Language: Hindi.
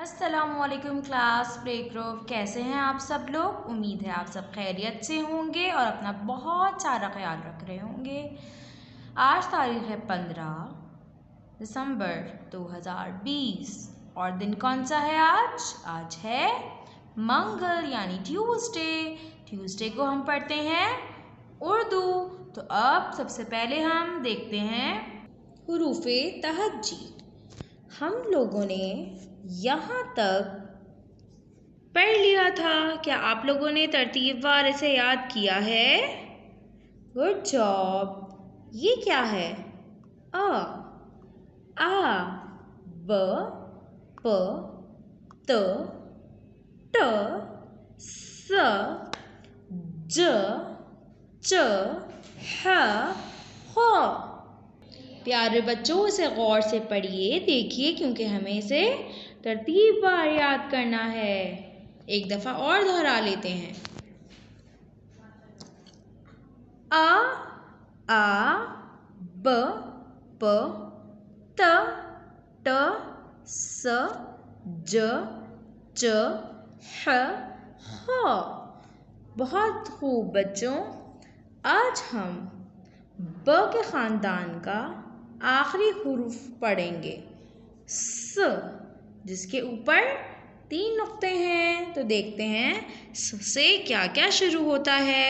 अस्सलामुअलैकुम क्लास प्ले ग्रुप, कैसे हैं आप सब लोग। उम्मीद है आप सब खैरियत से होंगे और अपना बहुत सारा ख्याल रख रहे होंगे। आज तारीख है 15 दिसंबर 2020 और दिन कौन सा है आज है मंगल यानी ट्यूसडे को हम पढ़ते हैं उर्दू। तो अब सबसे पहले हम देखते हैं हुरूफ़े तहज्जी। हम लोगों ने यहाँ तक पढ़ लिया था। क्या आप लोगों ने तरतीबवार इसे याद किया है? Good job. ये क्या है? अ, आ, ब, प, त, ट, स, ज, च, ह, ख। प्यारे बच्चों, इसे गौर से पढ़िए, देखिए, क्योंकि हमें इसे तरतीबवार याद करना है। एक दफ़ा और दोहरा लेते हैं। आ, ब, प, त, ट, स, ज, च, ह, ह। बहुत खूब बच्चों, आज हम ब के ख़ानदान का आखिरी हुरूफ पढ़ेंगे स, जिसके ऊपर 3 नुक्ते हैं। तो देखते हैं स से क्या क्या शुरू होता है।